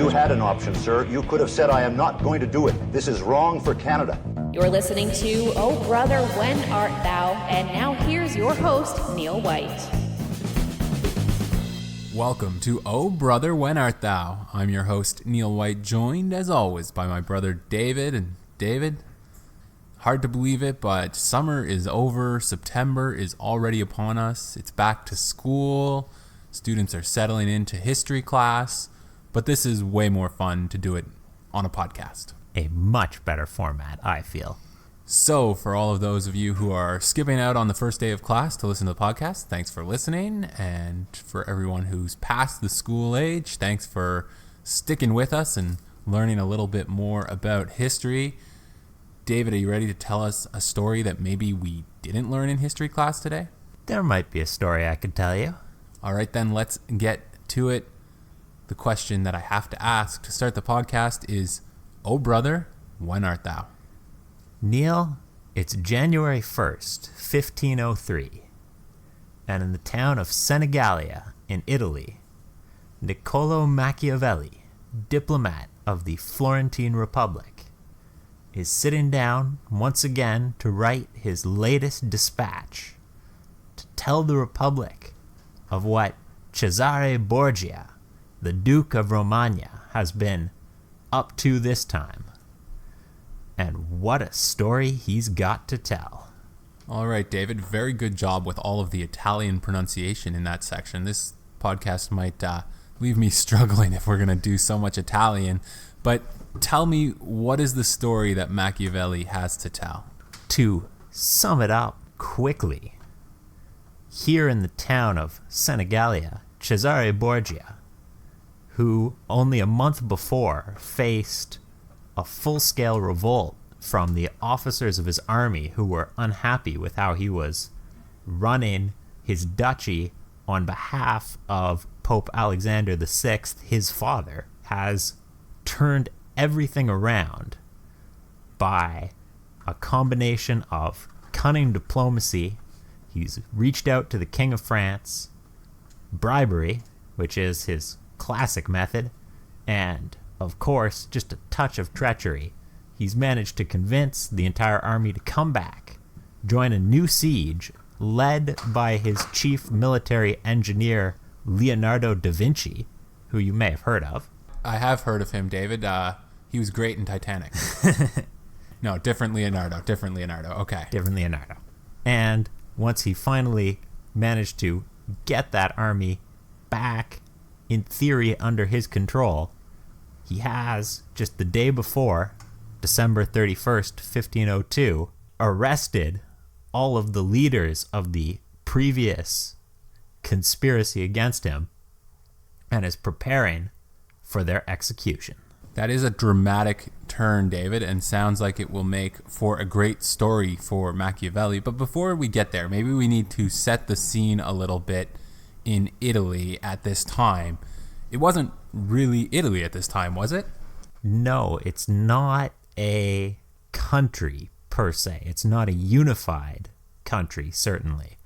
You had an option, sir. You could have said, I am not going to do it. This is wrong for Canada. You're listening to Oh Brother, When Art Thou? And now here's your host, Neil White. Welcome to Oh Brother, When Art Thou? I'm your host, Neil White, joined as always by my brother David. And David, hard to believe it, but summer is over. September is already upon us. It's back to school. Students are settling into history class. But this is way more fun to do it on a podcast. A much better format, I feel. So for all of those of you who are skipping out on the first day of class to listen to the podcast, thanks for listening. And for everyone who's past the school age, thanks for sticking with us and learning a little bit more about history. David, are you ready to tell us a story that maybe we didn't learn in history class today? There might be a story I could tell you. All right, then let's get to it. The question that I have to ask to start the podcast is, Oh brother, when art thou? Neil, it's January 1st, 1503, and in the town of Senigallia in Italy, Niccolo Machiavelli, diplomat of the Florentine Republic, is sitting down once again to write his latest dispatch to tell the Republic of what Cesare Borgia, the Duke of Romagna, has been up to this time. And what a story he's got to tell. All right, David, very good job with all of the Italian pronunciation in that section. This podcast might leave me struggling if we're going to do so much Italian. But tell me, what is the story that Machiavelli has to tell? To sum it up quickly, here in the town of Senigallia, Cesare Borgia, who only a month before faced a full-scale revolt from the officers of his army who were unhappy with how he was running his duchy on behalf of Pope Alexander VI, his father, has turned everything around by a combination of cunning diplomacy. He's reached out to the King of France, bribery, which is his classic method, and, of course, just a touch of treachery. He's managed to convince the entire army to come back, join a new siege led by his chief military engineer, Leonardo da Vinci, who you may have heard of. I have heard of him, David. He was great in Titanic. No, different Leonardo. Okay. Different Leonardo. And once he finally managed to get that army back, in theory, under his control, he has, just the day before, December 31st, 1502, arrested all of the leaders of the previous conspiracy against him and is preparing for their execution. That is a dramatic turn, David, and sounds like it will make for a great story for Machiavelli. But before we get there, maybe we need to set the scene a little bit in Italy at this time. It wasn't really Italy at this time, was it? No, it's not a country per se. It's not a unified country, certainly.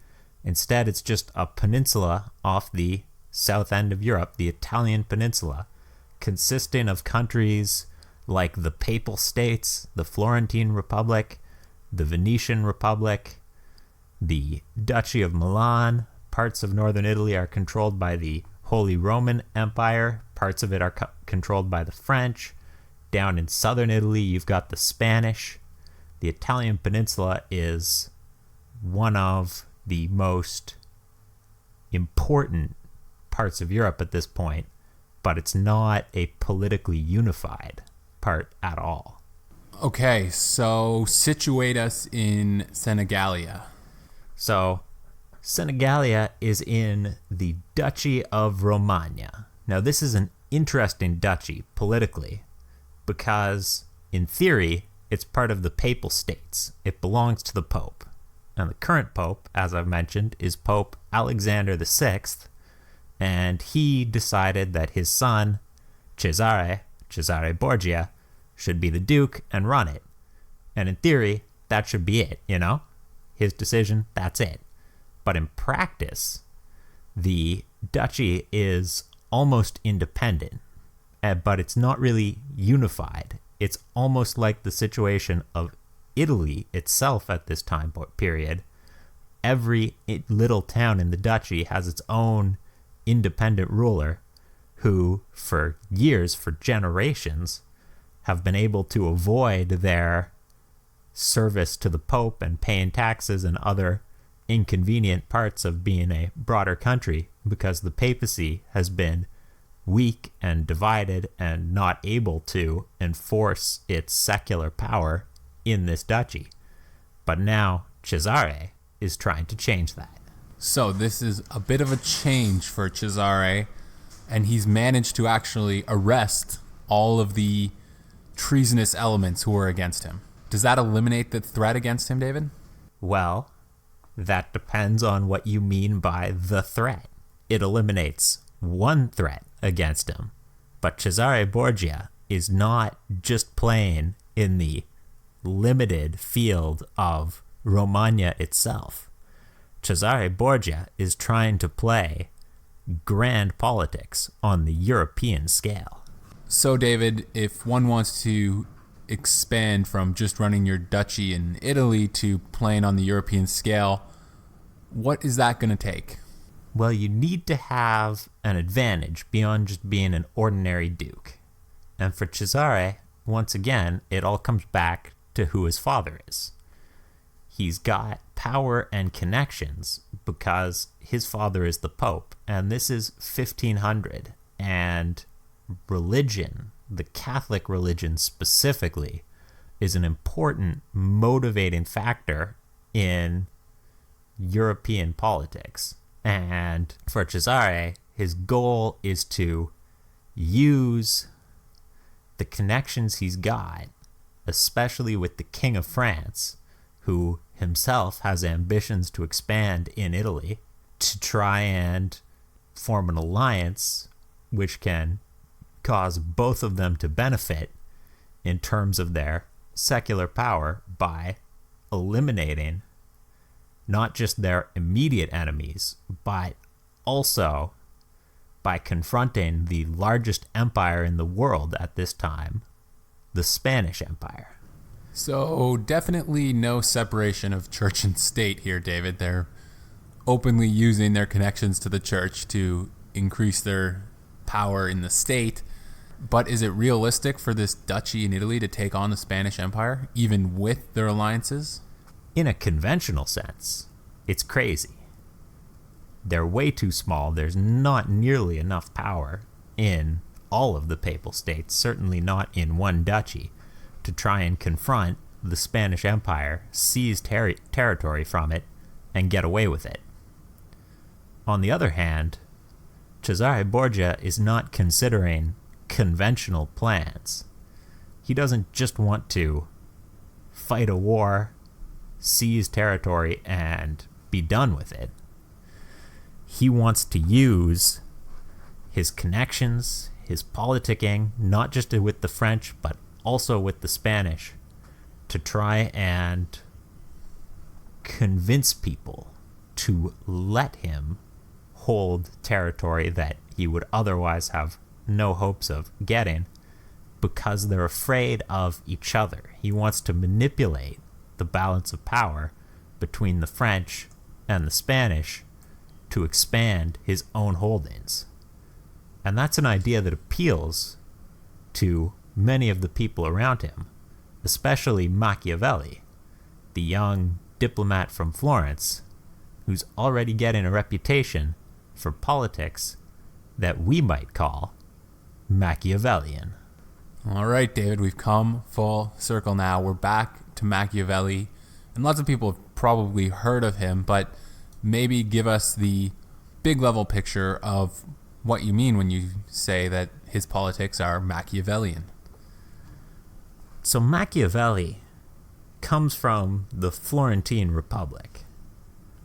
Instead, it's just a peninsula off the south end of Europe, the Italian peninsula, consisting of countries like the Papal States, the Florentine Republic, the Venetian Republic, the Duchy of Milan. Parts of northern Italy are controlled by the Holy Roman Empire. Parts of it are controlled by the French. Down in southern Italy, you've got the Spanish. The Italian peninsula is one of the most important parts of Europe at this point, but it's not a politically unified part at all. Okay, so situate us in Senigallia. So, Senigallia is in the Duchy of Romagna. Now, this is an interesting duchy politically because, in theory, it's part of the Papal States. It belongs to the Pope. And the current Pope, as I've mentioned, is Pope Alexander VI, and he decided that his son, Cesare Borgia, should be the Duke and run it. And in theory, that should be it, you know? His decision, that's it. But in practice, the duchy is almost independent but it's not really unified. It's almost like the situation of Italy itself at this time period. Every little town in the duchy has its own independent ruler who, for years, for generations, have been able to avoid their service to the Pope and paying taxes and other inconvenient parts of being a broader country, because the papacy has been weak and divided and not able to enforce its secular power in this duchy. But now Cesare is trying to change that. So this is a bit of a change for Cesare, and he's managed to actually arrest all of the treasonous elements who were against him. Does that eliminate the threat against him, David? Well, that depends on what you mean by the threat. It eliminates one threat against him, but Cesare Borgia is not just playing in the limited field of Romagna itself. Cesare Borgia is trying to play grand politics on the European scale. So, David, if one wants to expand from just running your duchy in Italy to playing on the European scale, what is that going to take? Well, you need to have an advantage beyond just being an ordinary duke. And for Cesare, once again, it all comes back to who his father is. He's got power and connections because his father is the Pope, and this is 1500, and religion, the Catholic religion specifically, is an important motivating factor in European politics. And for Cesare, his goal is to use the connections he's got, especially with the King of France, who himself has ambitions to expand in Italy, to try and form an alliance which can cause both of them to benefit in terms of their secular power by eliminating not just their immediate enemies, but also by confronting the largest empire in the world at this time, the Spanish Empire. So definitely no separation of church and state here, David. They're openly using their connections to the church to increase their power in the state. But is it realistic for this duchy in Italy to take on the Spanish Empire, even with their alliances? In a conventional sense, it's crazy. They're way too small. There's not nearly enough power in all of the papal states, certainly not in one duchy, to try and confront the Spanish Empire, seize territory from it, and get away with it. On the other hand, Cesare Borgia is not considering conventional plans. He doesn't just want to fight a war, seize territory, and be done with it. He wants to use his connections, his politicking, not just with the French, but also with the Spanish, to try and convince people to let him hold territory that he would otherwise have no hopes of getting, because they're afraid of each other. He wants to manipulate the balance of power between the French and the Spanish to expand his own holdings. And that's an idea that appeals to many of the people around him, especially Machiavelli, the young diplomat from Florence, who's already getting a reputation for politics that we might call Machiavellian. All right, David, we've come full circle now. We're back to Machiavelli, and lots of people have probably heard of him, but maybe give us the big level picture of what you mean when you say that his politics are Machiavellian. So Machiavelli comes from the Florentine Republic,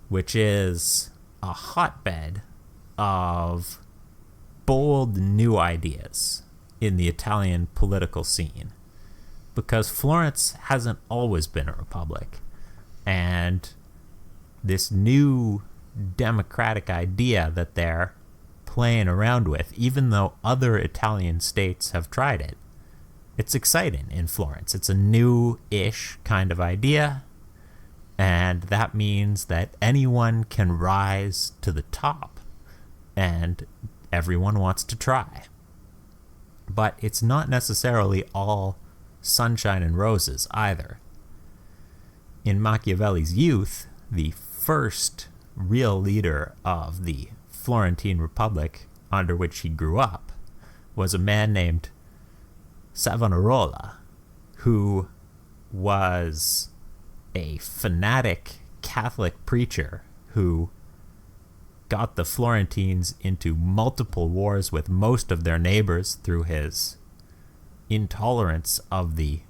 which is a hotbed of bold new ideas in the Italian political scene, because Florence hasn't always been a republic, and this new democratic idea that they're playing around with, even though other Italian states have tried it. It's exciting in Florence. It's a new-ish kind of idea, and that means that anyone can rise to the top, and everyone wants to try. But it's not necessarily all sunshine and roses either. In Machiavelli's youth, the first real leader of the Florentine Republic under which he grew up was a man named Savonarola, who was a fanatic Catholic preacher who got the Florentines into multiple wars with most of their neighbors through his intolerance of the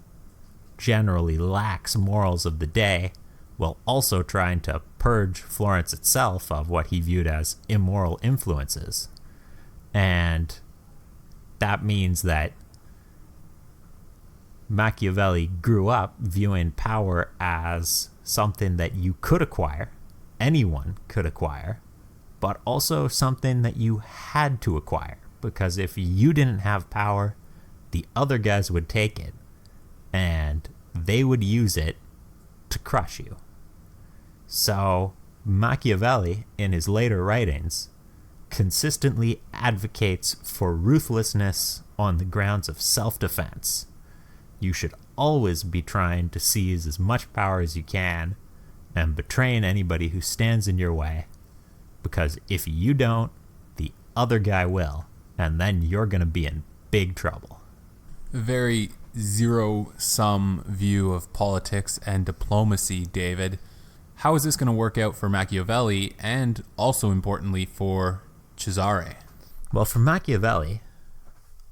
generally lax morals of the day, while also trying to purge Florence itself of what he viewed as immoral influences. And that means that Machiavelli grew up viewing power as something that you could acquire, anyone could acquire, but also something that you had to acquire, because if you didn't have power, the other guys would take it, and they would use it to crush you. So Machiavelli, in his later writings, consistently advocates for ruthlessness on the grounds of self-defense. You should always be trying to seize as much power as you can and betraying anybody who stands in your way, because if you don't, the other guy will, and then you're going to be in big trouble. Very zero-sum view of politics and diplomacy, David. How is this going to work out for Machiavelli and also importantly for Cesare? Well, for Machiavelli,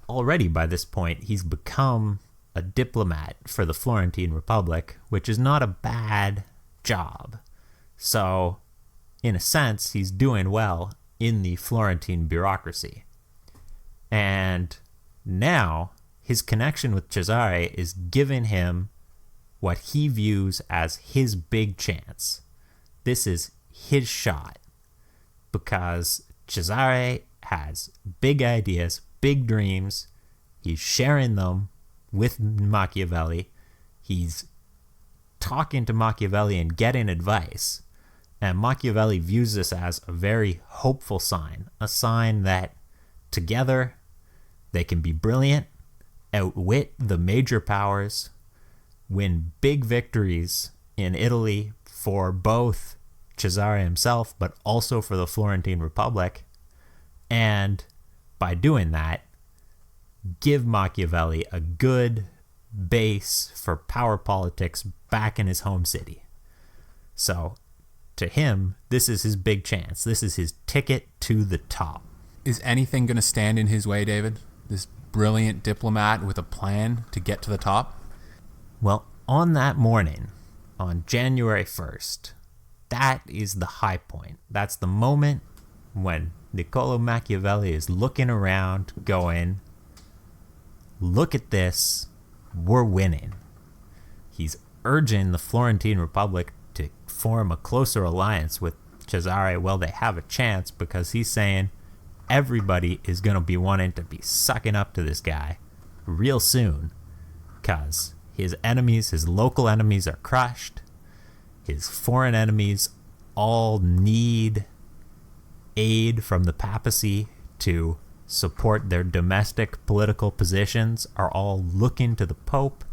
already by this point, he's become a diplomat for the Florentine Republic, which is not a bad job. So, in a sense, he's doing well in the Florentine bureaucracy. And now, his connection with Cesare is giving him what he views as his big chance. This is his shot, because Cesare has big ideas, big dreams. He's sharing them with Machiavelli. He's talking to Machiavelli and getting advice. And Machiavelli views this as a very hopeful sign, a sign that together they can be brilliant, outwit the major powers, win big victories in Italy for both Cesare himself, but also for the Florentine Republic. And by doing that, give Machiavelli a good base for power politics back in his home city. So, to him, this is his big chance. This is his ticket to the top. Is anything going to stand in his way, David? This brilliant diplomat with a plan to get to the top? Well, on that morning, on January 1st, that is the high point. That's the moment when Niccolo Machiavelli is looking around going, look at this, we're winning. He's urging the Florentine Republic to form a closer alliance with Cesare while they have a chance, because he's saying everybody is going to be wanting to be sucking up to this guy real soon, because his enemies, his local enemies, are crushed. His foreign enemies all need aid from the papacy to support their domestic political positions, are all looking to the Pope.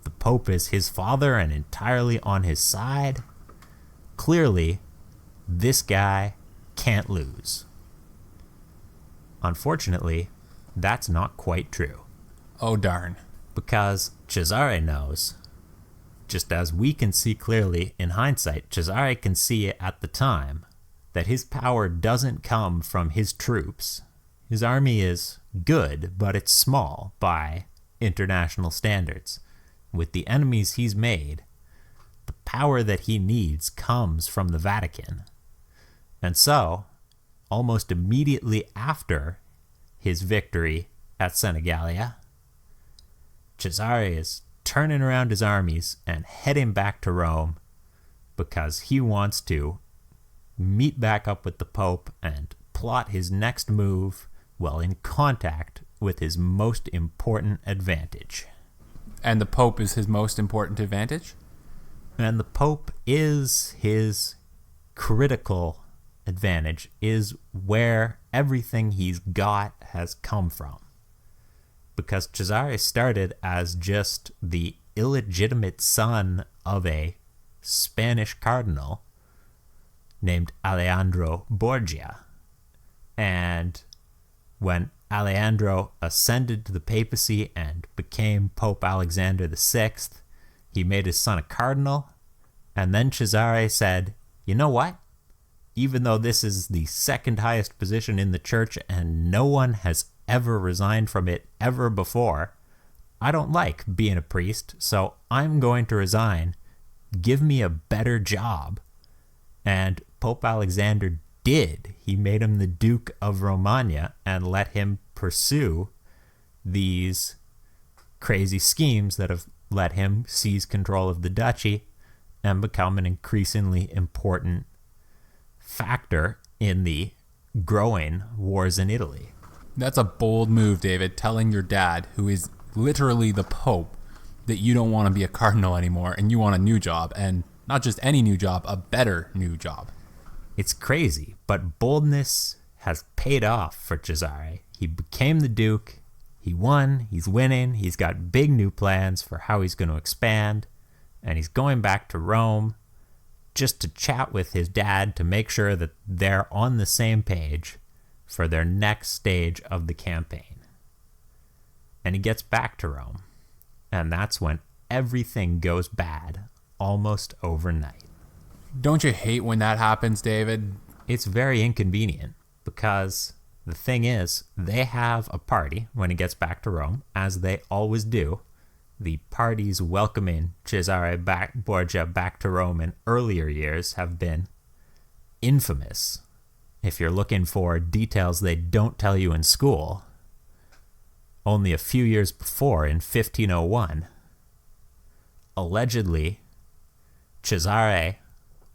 The Pope is his father and entirely on his side. Clearly, this guy can't lose. Unfortunately, that's not quite true. Oh, darn. Because Cesare knows, just as we can see clearly in hindsight, Cesare can see it at the time, that his power doesn't come from his troops. His army is good, but it's small by international standards. With the enemies he's made, the power that he needs comes from the Vatican. And so, almost immediately after his victory at Senigallia, Cesare is turning around his armies and heading back to Rome because he wants to meet back up with the Pope and plot his next move while in contact with his most important advantage. And the Pope is his most important advantage? And the Pope is his critical advantage, is where everything he's got has come from. Because Cesare started as just the illegitimate son of a Spanish cardinal named Alejandro Borgia. And when Alejandro ascended to the papacy and became Pope Alexander VI, he made his son a cardinal. And then Cesare said, you know what? Even though this is the second highest position in the church and no one has ever resigned from it ever before, I don't like being a priest, so I'm going to resign. Give me a better job. And Pope Alexander did. He made him the Duke of Romagna and let him pursue these crazy schemes that have let him seize control of the duchy and become an increasingly important factor in the growing wars in Italy. That's a bold move, David, telling your dad, who is literally the Pope, that you don't want to be a cardinal anymore and you want a new job, and not just any new job, a better new job. It's crazy, but boldness has paid off for Cesare. He became the Duke, he won, he's winning, he's got big new plans for how he's going to expand, and he's going back to Rome just to chat with his dad to make sure that they're on the same page for their next stage of the campaign. And he gets back to Rome, and that's when everything goes bad almost overnight. Don't you hate when that happens, David? It's very inconvenient because the thing is, they have a party when he gets back to Rome, as they always do. The parties welcoming Cesare Borgia back to Rome in earlier years have been infamous. If you're looking for details they don't tell you in school, only a few years before, in 1501, allegedly, Cesare,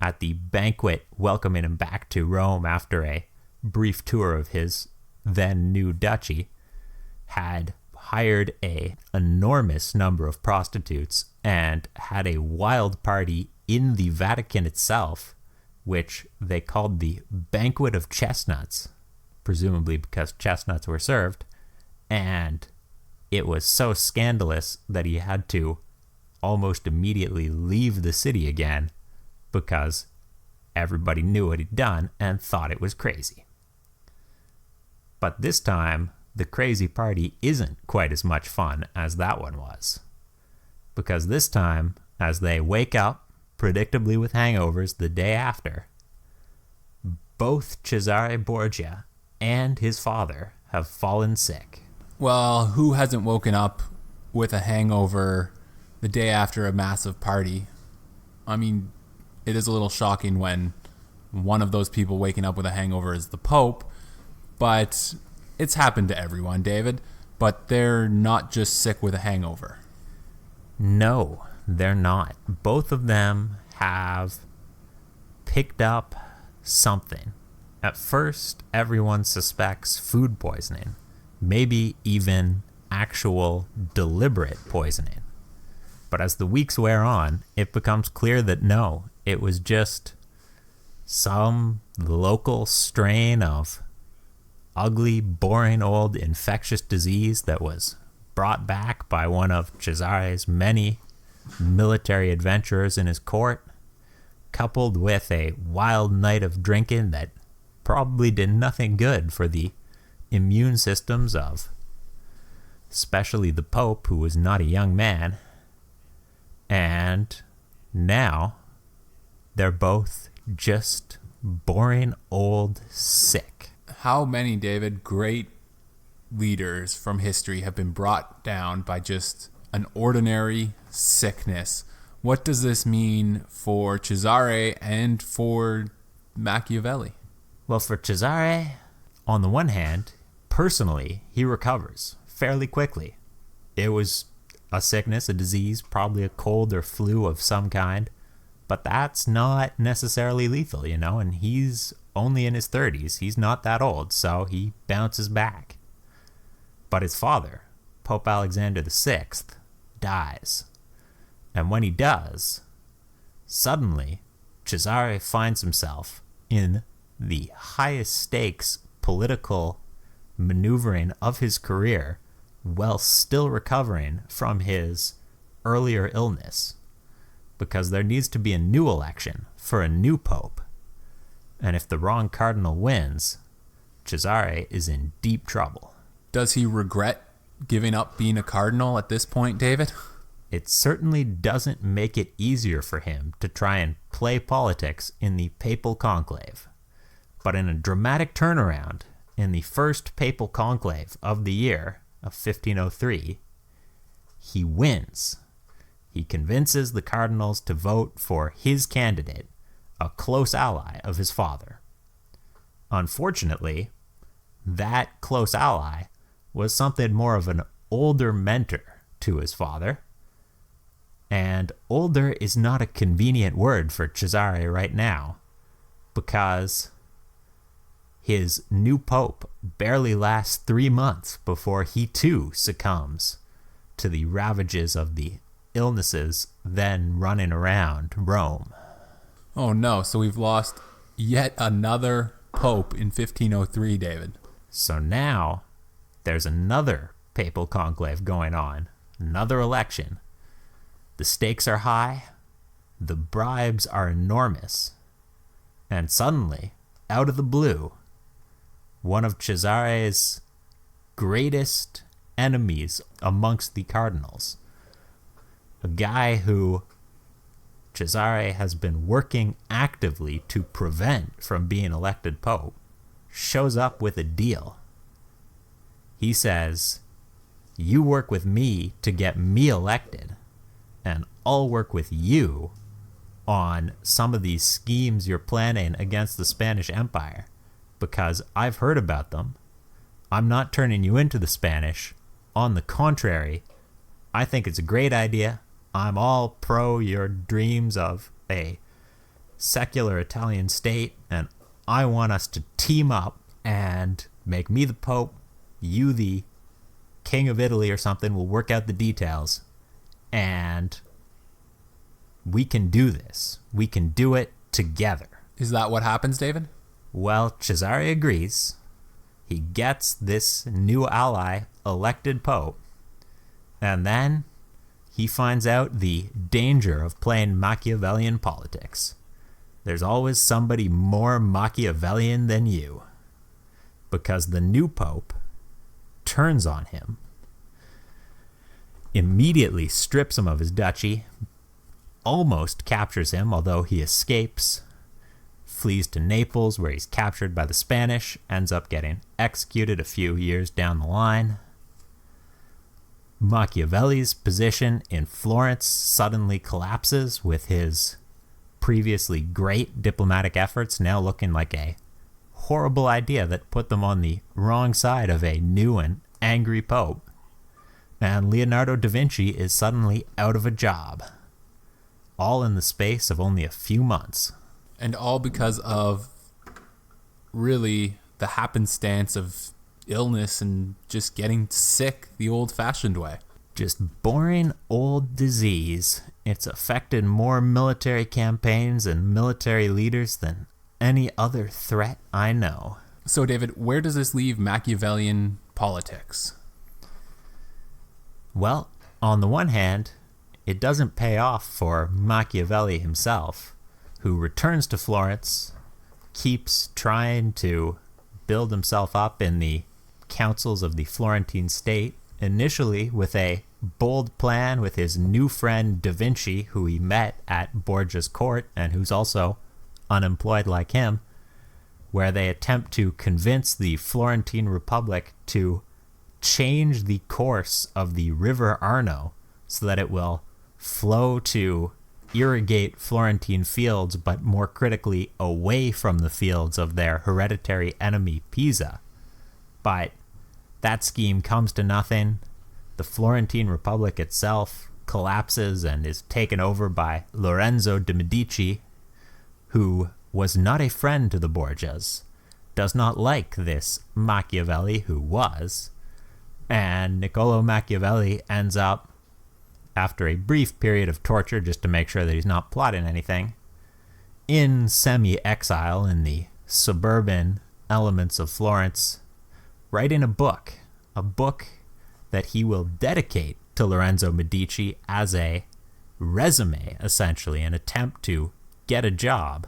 at the banquet welcoming him back to Rome after a brief tour of his then new duchy, had hired an enormous number of prostitutes and had a wild party in the Vatican itself, which they called the Banquet of Chestnuts, presumably because chestnuts were served. And it was so scandalous that he had to almost immediately leave the city again because everybody knew what he'd done and thought it was crazy. But this time, the crazy party isn't quite as much fun as that one was. Because this time, as they wake up, predictably with hangovers the day after, both Cesare Borgia and his father have fallen sick. Well, who hasn't woken up with a hangover the day after a massive party? I mean, it is a little shocking when one of those people waking up with a hangover is the Pope, but it's happened to everyone, David. But they're not just sick with a hangover. No, they're not. Both of them have picked up something. At first, everyone suspects food poisoning, maybe even actual deliberate poisoning. But as the weeks wear on, it becomes clear that no, it was just some local strain of ugly, boring old infectious disease that was brought back by one of Cesare's many military adventurers in his court, coupled with a wild night of drinking that probably did nothing good for the immune systems of especially the Pope, who was not a young man. And now they're both just boring old sick. How many, David, great leaders from history have been brought down by just an ordinary sickness? What does this mean for Cesare and for Machiavelli? Well, for Cesare, on the one hand, personally, he recovers fairly quickly. It was a sickness, a disease, probably a cold or flu of some kind, but that's not necessarily lethal, and he's only in his 30s. He's not that old, so he bounces back. But his father, Pope Alexander VI, dies. And when he does, suddenly Cesare finds himself in the highest stakes political maneuvering of his career while still recovering from his earlier illness, because there needs to be a new election for a new pope. And if the wrong cardinal wins, Cesare is in deep trouble. Does he regret giving up being a cardinal at this point, David? It certainly doesn't make it easier for him to try and play politics in the papal conclave. But in a dramatic turnaround in the first papal conclave of the year of 1503, he wins. He convinces the cardinals to vote for his candidate, a close ally of his father. Unfortunately, that close ally was something more of an older mentor to his father. And older is not a convenient word for Cesare right now, because his new pope barely lasts 3 months before he too succumbs to the ravages of the illnesses then running around Rome. Oh no, so we've lost yet another pope in 1503, David. So now there's another papal conclave going on, another election. The stakes are high, the bribes are enormous, and suddenly, out of the blue, one of Cesare's greatest enemies amongst the cardinals, a guy who Cesare has been working actively to prevent from being elected pope, shows up with a deal. He says, "You work with me to get me elected, and I'll work with you on some of these schemes you're planning against the Spanish Empire, because I've heard about them. I'm not turning you into the Spanish. On the contrary, I think it's a great idea. I'm all pro your dreams of a secular Italian state, and I want us to team up and make me the Pope, you the King of Italy or something. We'll work out the details, and we can do this. We can do it together." Is that what happens, David? Well, Cesare agrees. He gets this new ally elected pope, and then he finds out the danger of playing Machiavellian politics. There's always somebody more Machiavellian than you, because the new pope turns on him, immediately strips him of his duchy, almost captures him, although he escapes, flees to Naples, where he's captured by the Spanish, ends up getting executed a few years down the line. Machiavelli's position in Florence suddenly collapses, with his previously great diplomatic efforts now looking like a horrible idea that put them on the wrong side of a new and angry pope. And Leonardo da Vinci is suddenly out of a job, all in the space of only a few months. And all because of really the happenstance of illness and just getting sick the old-fashioned way. Just boring old disease. It's affected more military campaigns and military leaders than any other threat I know. So, David, where does this leave Machiavellian politics? Well, on the one hand, it doesn't pay off for Machiavelli himself, who returns to Florence, keeps trying to build himself up in the councils of the Florentine state, initially with a bold plan with his new friend Da Vinci, who he met at Borgia's court and who's also unemployed like him, where they attempt to convince the Florentine Republic to change the course of the River Arno so that it will flow to irrigate Florentine fields, but more critically away from the fields of their hereditary enemy Pisa. But that scheme comes to nothing. The Florentine Republic itself collapses and is taken over by Lorenzo de' Medici, who was not a friend to the Borgias, does not like this Machiavelli who was, and Niccolo Machiavelli ends up, after a brief period of torture just to make sure that he's not plotting anything, in semi-exile in the suburban elements of Florence, writing a book that he will dedicate to Lorenzo Medici as a resume, essentially, an attempt to get a job.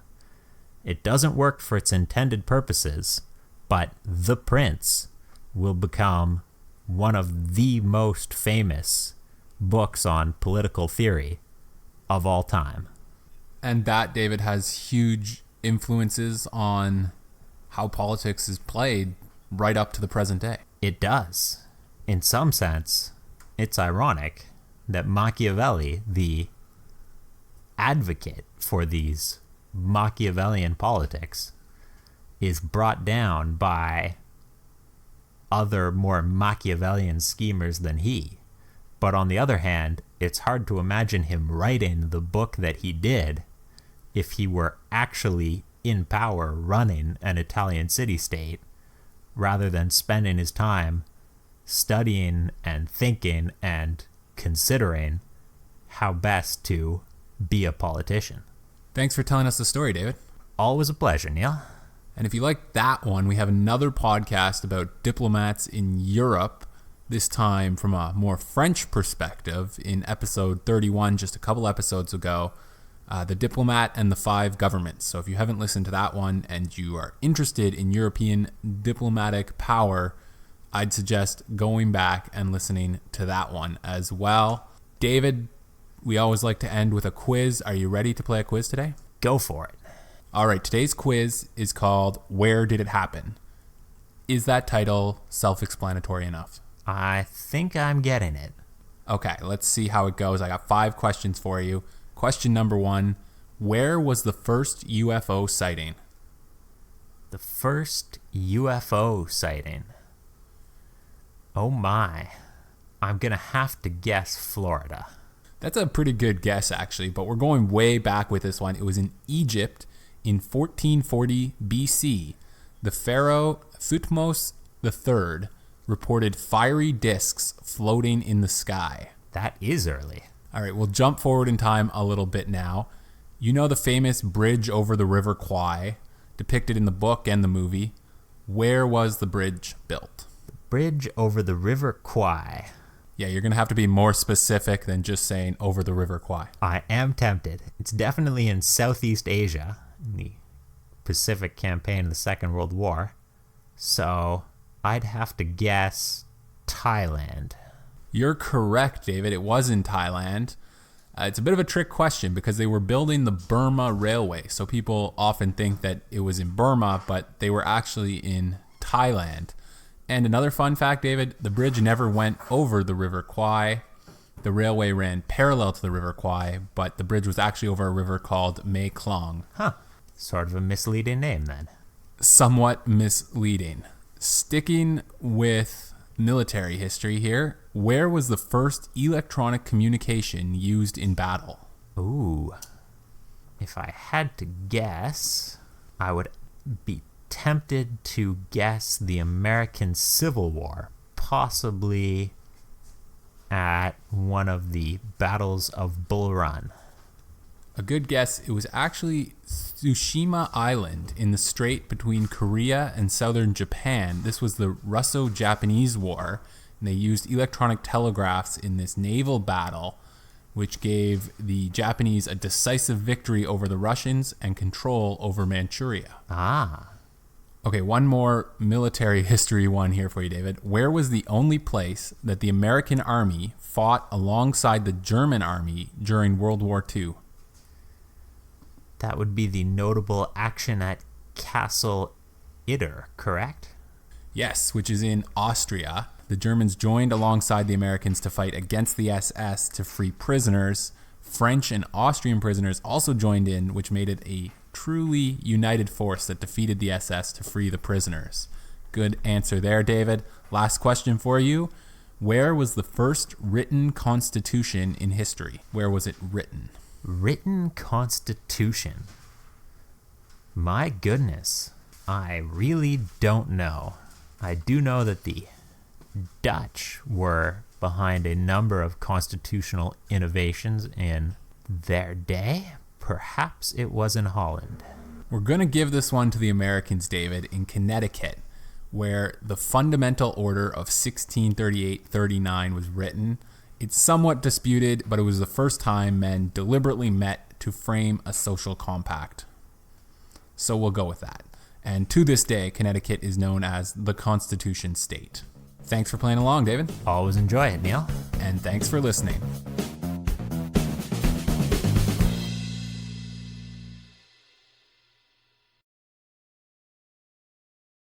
It doesn't work for its intended purposes, but The Prince will become one of the most famous books on political theory of all time. And that, David, has huge influences on how politics is played right up to the present day. It does. In some sense, it's ironic that Machiavelli, the advocate for these Machiavellian politics, is brought down by other more Machiavellian schemers than he. But on the other hand, it's hard to imagine him writing the book that he did if he were actually in power running an Italian city-state, rather than spending his time studying and thinking and considering how best to be a politician. Thanks for telling us the story, David. Always a pleasure, Neil. And if you like that one, we have another podcast about diplomats in Europe, this time from a more French perspective, in episode 31, just a couple episodes ago, The Diplomat and the Five Governments. So if you haven't listened to that one and you are interested in European diplomatic power, I'd suggest going back and listening to that one as well. David, we always like to end with a quiz. Are you ready to play a quiz today? Go for it. All right, today's quiz is called Where Did It Happen? Is that title self-explanatory enough? I think I'm getting it. Okay, let's see how it goes. I got 5 questions for you. Question number 1, where was the first UFO sighting? The first UFO sighting. Oh my. I'm going to have to guess Florida. That's a pretty good guess, actually, but we're going way back with this one. It was in Egypt in 1440 BC. The pharaoh Thutmose III reported fiery discs floating in the sky. That is early. All right, we'll jump forward in time a little bit now. You know the famous bridge over the River Kwai, depicted in the book and the movie. Where was the bridge built? Bridge over the River Kwai. Yeah, you're going to have to be more specific than just saying over the River Kwai. I am tempted. It's definitely in Southeast Asia, in the Pacific campaign of the Second World War. So I'd have to guess Thailand. You're correct, David. It was in Thailand. It's a bit of a trick question because they were building the Burma Railway. So people often think that it was in Burma, but they were actually in Thailand. And another fun fact, David, the bridge never went over the River Kwai. The railway ran parallel to the River Kwai, but the bridge was actually over a river called Mae Klong. Huh. Sort of a misleading name then. Somewhat misleading. Sticking with military history here, where was the first electronic communication used in battle? Ooh. If I had to guess, I would be tempted to guess the American Civil War, possibly at one of the battles of Bull Run. A good guess. It was actually Tsushima Island in the strait between Korea and southern Japan. This was the Russo-Japanese War, and they used electronic telegraphs in this naval battle, which gave the Japanese a decisive victory over the Russians and control over Manchuria. Ah. Okay, one more military history one here for you, David. Where was the only place that the American army fought alongside the German army during World War II? That would be the notable action at Castle Itter, correct? Yes, which is in Austria. The Germans joined alongside the Americans to fight against the SS to free prisoners. French and Austrian prisoners also joined in, which made it a truly united force that defeated the SS to free the prisoners. Good answer there, David. Last question for you. Where was the first written constitution in history? Where was it written? Written constitution. My goodness, I really don't know. I do know that the Dutch were behind a number of constitutional innovations in their day. Perhaps it was in Holland. We're going to give this one to the Americans, David, in Connecticut, where the Fundamental Order of 1638-39 was written. It's somewhat disputed, but it was the first time men deliberately met to frame a social compact. So we'll go with that. And to this day, Connecticut is known as the Constitution State. Thanks for playing along, David. Always enjoy it, Neil. And thanks for listening.